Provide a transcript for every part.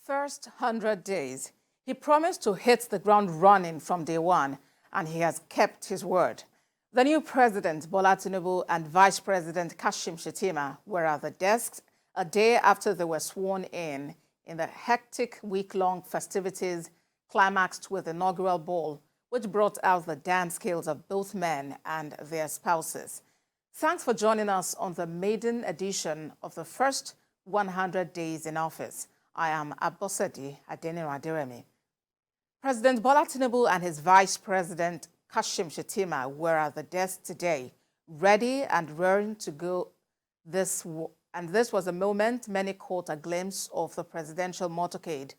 first 100 days, he promised to hit the ground running from day one, and he has kept his word. The new president, Bola Tinubu, and Vice President Kashim Shettima were at the desks a day after they were sworn in the hectic week-long festivities climaxed with the inaugural ball, which brought out the dance skills of both men and their spouses. Thanks for joining us on the maiden edition of the first 100 days in office. I am Abosedi Adeniran. President Bola Tinubu and his Vice President Kashim Shettima were at the desk today, ready and raring to go. This was a moment many caught a glimpse of the presidential motorcade.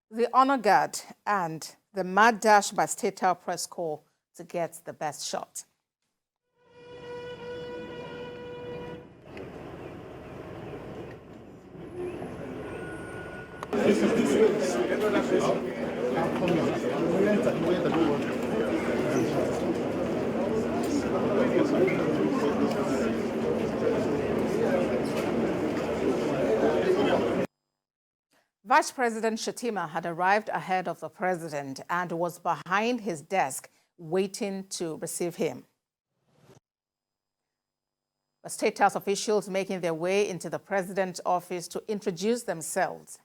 The honor guard and the mad dash by State House Press Corps to get the best shot. Vice President Shettima had arrived ahead of the president and was behind his desk waiting to receive him. The State House officials making their way into the president's office to introduce themselves.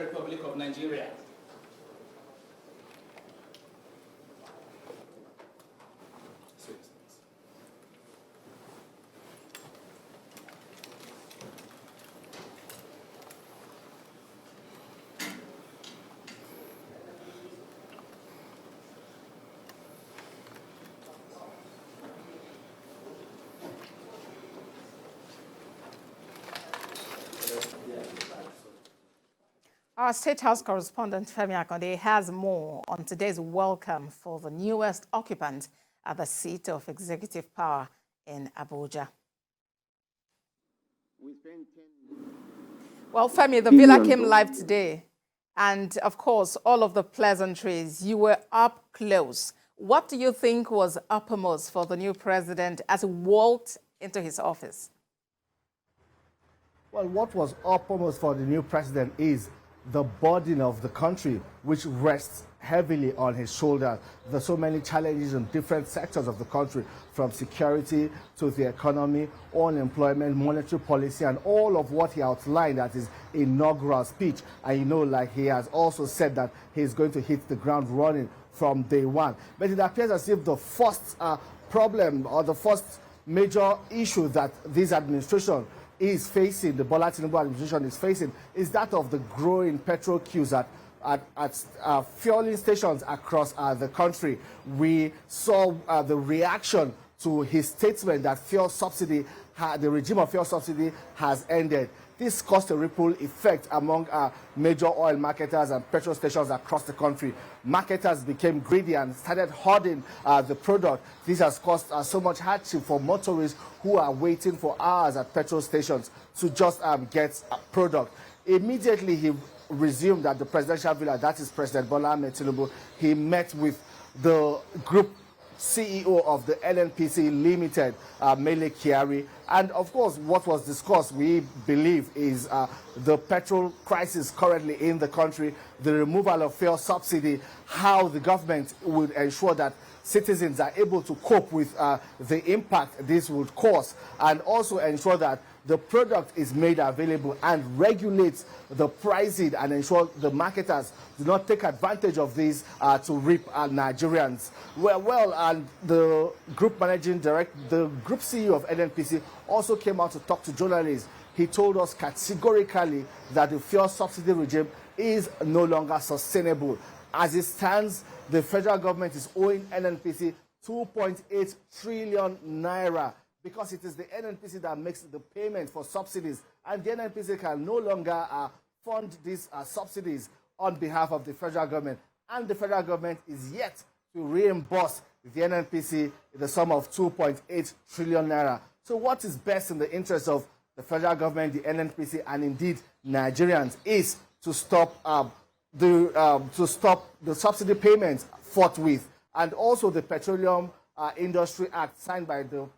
Republic of Nigeria. Our State House correspondent, Femi Akonde, has more on today's welcome for the newest occupant at the seat of executive power in Abuja. Well, Femi, the villa came live today. And, of course, all of the pleasantries, you were up close. What do you think was uppermost for the new president as he walked into his office? Well, what was uppermost for the new president is the burden of the country, which rests heavily on his shoulders. There's so many challenges in different sectors of the country, from security to the economy, unemployment, monetary policy, and all of what he outlined at his inaugural speech. And you know, like he has also said that he's going to hit the ground running from day one. But it appears as if the first problem or the first major issue that this administration is facing, the Bola Tinubu administration is facing, is that of the growing petrol queues at fueling stations across the country. We saw the reaction to his statement that fuel subsidy, the regime of fuel subsidy has ended. This caused a ripple effect among major oil marketers and petrol stations across the country. Marketers became greedy and started hoarding the product. This has caused so much hardship for motorists who are waiting for hours at petrol stations to just get a product. Immediately, he resumed at the presidential villa, that is President Bola Ahmed Tinubu. He met with the group CEO of the NNPC Limited, Mele Kyari. And of course, what was discussed, we believe, is the petrol crisis currently in the country, the removal of fuel subsidy, how the government would ensure that citizens are able to cope with the impact this would cause, and also ensure that the product is made available and regulates the pricing and ensure the marketers do not take advantage of this to reap Nigerians. And the group managing director, the group CEO of NNPC also came out to talk to journalists. He told us categorically that the fuel subsidy regime is no longer sustainable. As it stands, the federal government is owing NNPC 2.8 trillion naira, because it is the NNPC that makes the payment for subsidies, and the NNPC can no longer fund these subsidies on behalf of the federal government, and the federal government is yet to reimburse the NNPC the sum of 2.8 trillion naira. So what is best in the interest of the federal government, the NNPC, and indeed Nigerians is to stop the subsidy payments forthwith, and also the Petroleum Industry Act signed by the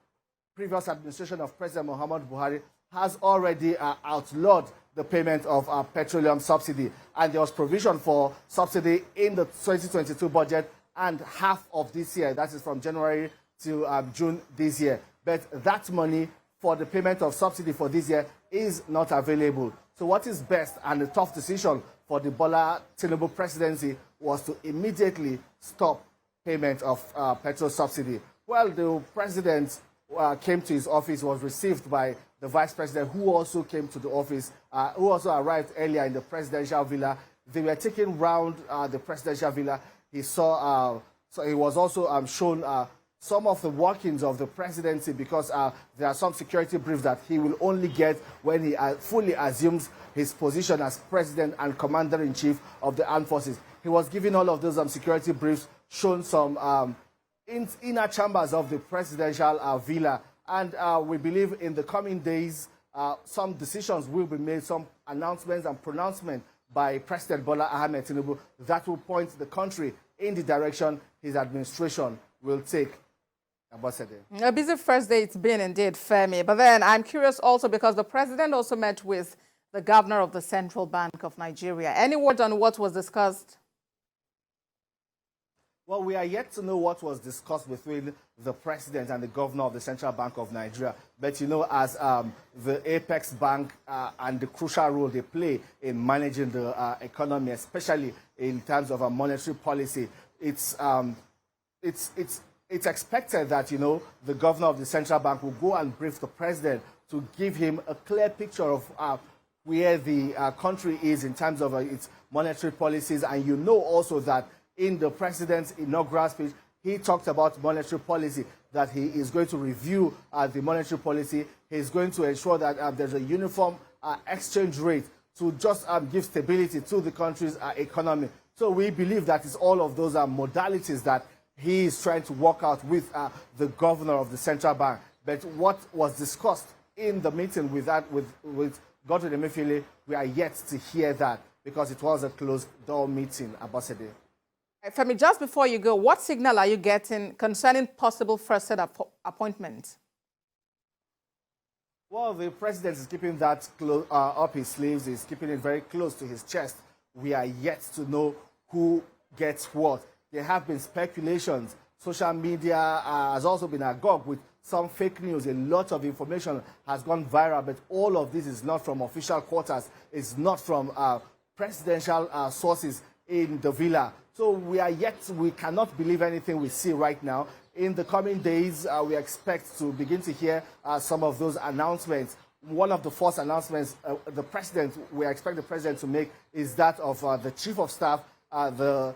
previous administration of President Muhammadu Buhari has already outlawed the payment of petroleum subsidy. And there was provision for subsidy in the 2022 budget and half of this year, that is from January to June this year. But that money for the payment of subsidy for this year is not available. So what is best, and the tough decision for the Bola Tinubu presidency, was to immediately stop payment of petrol subsidy. Well, the president came to his office, was received by the vice president, who also came to the office, who also arrived earlier in the presidential villa. They were taken round the presidential villa. He saw, so he was also shown some of the workings of the presidency, because there are some security briefs that he will only get when he fully assumes his position as president and commander-in-chief of the armed forces. He was given all of those security briefs, shown some inner chambers of the presidential villa, and we believe in the coming days some decisions will be made, some announcements and pronouncements by President Bola Ahmed Tinubu that will point the country in the direction his administration will take. A busy first day it's been indeed, Femi. But then I'm curious also, because the president also met with the governor of the Central Bank of Nigeria. Any word on what was discussed? Well, we are yet to know what was discussed between the president and the governor of the Central Bank of Nigeria. But, you know, as the apex bank and the crucial role they play in managing the economy, especially in terms of monetary policy, it's expected that, you know, the governor of the Central Bank will go and brief the president to give him a clear picture of where the country is in terms of its monetary policies. And you know also that in the president's inaugural speech, he talked about monetary policy, that he is going to review the monetary policy. He's going to ensure that there's a uniform exchange rate to just give stability to the country's economy. So we believe that it's all of those modalities that he is trying to work out with the governor of the Central Bank. But what was discussed in the meeting with Godwin Emefiele, we are yet to hear that, because it was a closed-door meeting, Abosede. Femi, just before you go, what signal are you getting concerning possible first set appointment? Well, the president is keeping that up his sleeves. He's keeping it very close to his chest. We are yet to know who gets what. There have been speculations. Social media has also been agog with some fake news. A lot of information has gone viral, but all of this is not from official quarters. It's not from presidential sources in the villa. So we cannot believe anything we see right now. In the coming days, we expect to begin to hear some of those announcements. One of the first announcements we expect the president to make is that of the chief of staff, the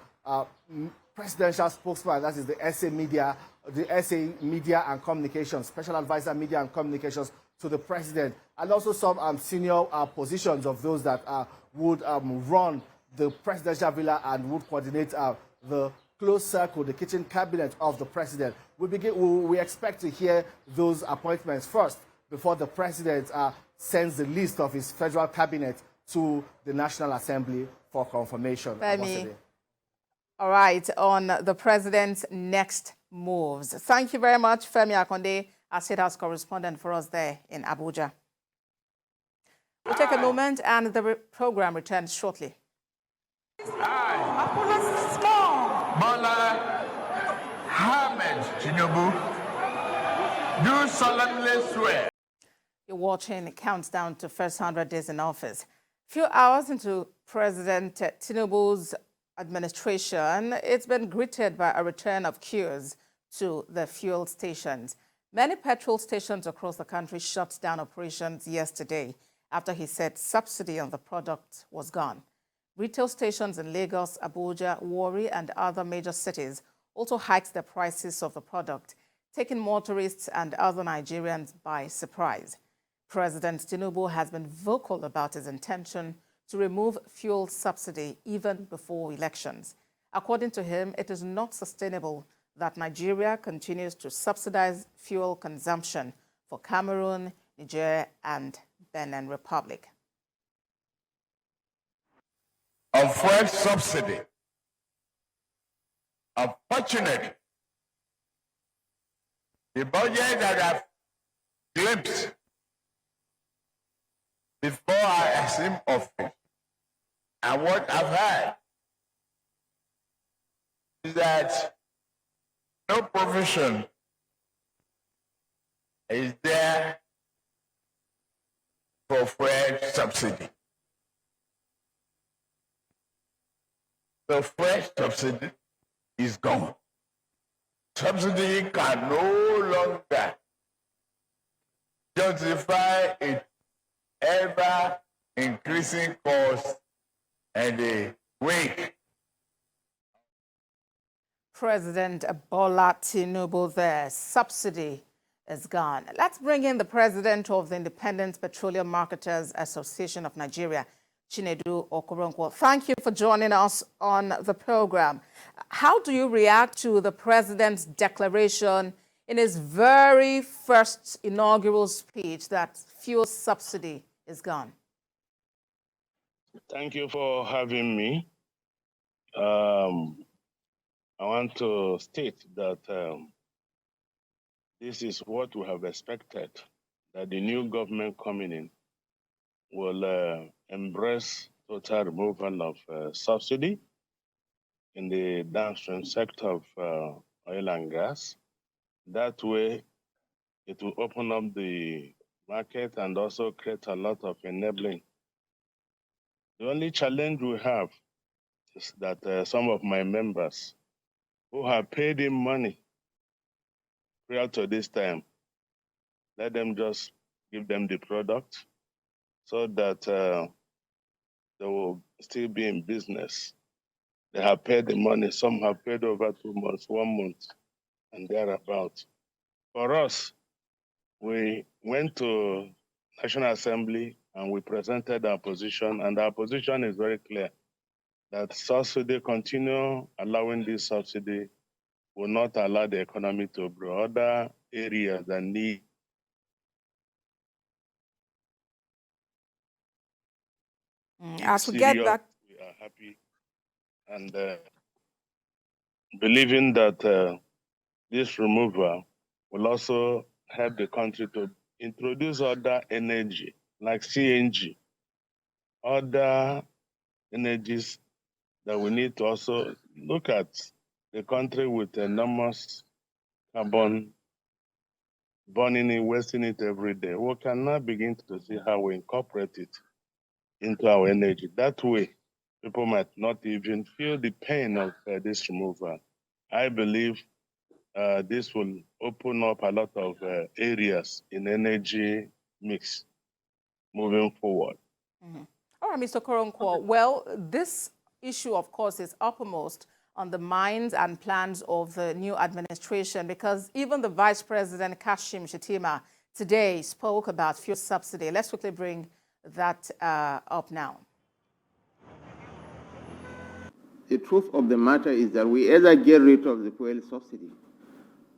presidential spokesman, that is the SA media, the SA Media and Communications, Special Advisor Media and Communications to the President, and also some senior positions of those that would run the presidential villa and would coordinate the close circle, the kitchen cabinet of the President. We expect to hear those appointments first before the President sends the list of his federal cabinet to the National Assembly for confirmation. Femi, all right, on the President's next moves. Thank you very much, Femi Akonde, our State House correspondent for us there in Abuja. We'll take a moment and the program returns shortly. Bola Ahmed Tinubu, do solemnly swear. You're watching Countdown to First 100 Days in Office. Few hours into President Tinubu's administration, it's been greeted by a return of queues to the fuel stations. Many petrol stations across the country shut down operations yesterday after he said subsidy on the product was gone. Retail stations in Lagos, Abuja, Warri, and other major cities also hiked the prices of the product, taking motorists and other Nigerians by surprise. President Tinubu has been vocal about his intention to remove fuel subsidy even before elections. According to him, it is not sustainable that Nigeria continues to subsidize fuel consumption for Cameroon, Niger, and Benin Republic. Of fuel subsidy. Unfortunately, the budget that I've glimpsed before I assumed office and what I've heard is that no provision is there for fuel subsidy. The fuel subsidy is gone. Subsidy can no longer justify its ever increasing cost and the wake. President Bola Tinubu there. Subsidy is gone. Let's bring in the president of the Independent Petroleum Marketers Association of Nigeria, Chinedu Okoronkwo. Thank you for joining us on the program. How do you react to the president's declaration in his very first inaugural speech that fuel subsidy is gone? Thank you for having me. I want to state that this is what we have expected, that the new government coming in will embrace total removal of subsidy in the downstream sector of oil and gas. That way, it will open up the market and also create a lot of enabling. The only challenge we have is that some of my members who have paid him money prior to this time, let them just give them the product so that they will still be in business. They have paid the money. Some have paid over 2 months, 1 month, and thereabout. For us, we went to National Assembly and we presented our position, and our position is very clear that subsidy, continue allowing this subsidy, will not allow the economy to grow. Other areas that need As we get back, we are happy and believing that this removal will also help the country to introduce other energy like CNG, other energies that we need to also look at. The country with enormous carbon burning it, wasting it every day. We can now begin to see how we incorporate it into our energy. That way, people might not even feel the pain of this removal. I believe this will open up a lot of areas in energy mix moving forward. All right, Mr. Okoronkwo. Well, this issue, of course, is uppermost on the minds and plans of the new administration, because even the Vice President Kashim Shettima today spoke about fuel subsidy. Let's quickly bring that up now. The truth of the matter is that we either get rid of the fuel subsidy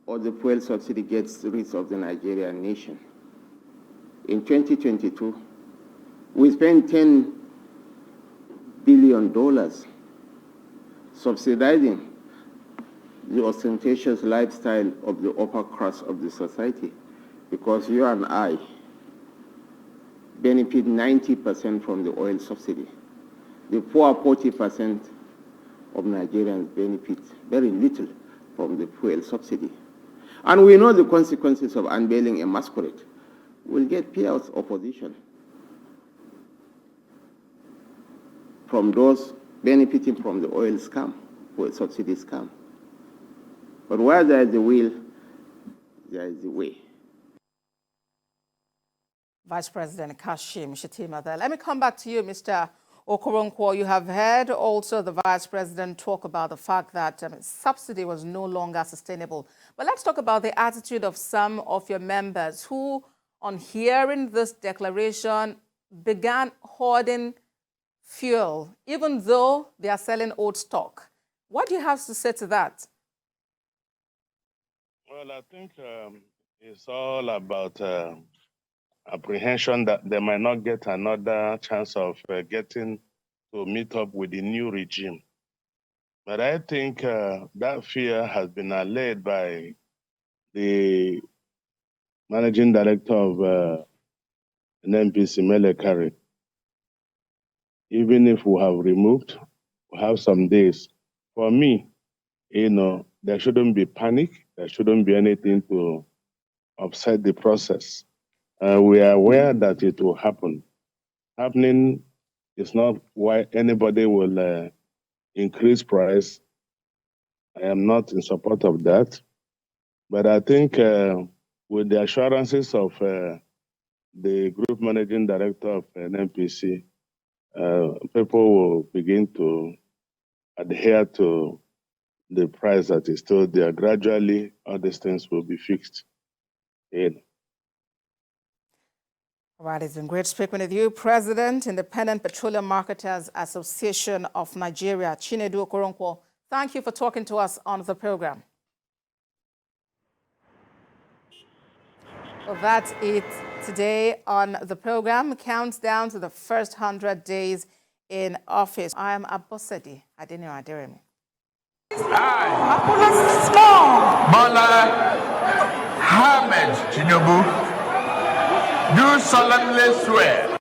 or the fuel subsidy gets rid of the Nigerian nation. In 2022, we spent $10 billion subsidizing the ostentatious lifestyle of the upper class of the society, because you and I benefit 90% from the oil subsidy. The poor 40% of Nigerians benefit very little from the fuel subsidy. And we know the consequences of unveiling a masquerade. We'll get fierce opposition from those benefiting from the oil scam, oil subsidy scam. But where there is a will, there is a way. Vice President Kashim Shettima there. Let me come back to you, Mr. Okoronkwo. You have heard also the Vice President talk about the fact that subsidy was no longer sustainable. But let's talk about the attitude of some of your members who, on hearing this declaration, began hoarding fuel, even though they are selling old stock. What do you have to say to that? Well, I think it's all about apprehension that they might not get another chance of getting to meet up with the new regime. But I think that fear has been allayed by the managing director of NNPC, Mele Kari. Even if we have removed, we have some days. For me, there shouldn't be panic. There shouldn't be anything to upset the process. We are aware that it will happen. Happening is not why anybody will increase price. I am not in support of that. But I think with the assurances of the group managing director of NNPC, people will begin to adhere to the price that is still there. Gradually, all these things will be fixed. All right, it's been great speaking with you. President, Independent Petroleum Marketers Association of Nigeria, Chinedu Okoronkwo, thank you for talking to us on the program. Well, that's it today on the program. Countdown to the first 100 days in office. I am Abosedi Adeniyi Aderemi. Bola Ahmed Tinubu, do solemnly swear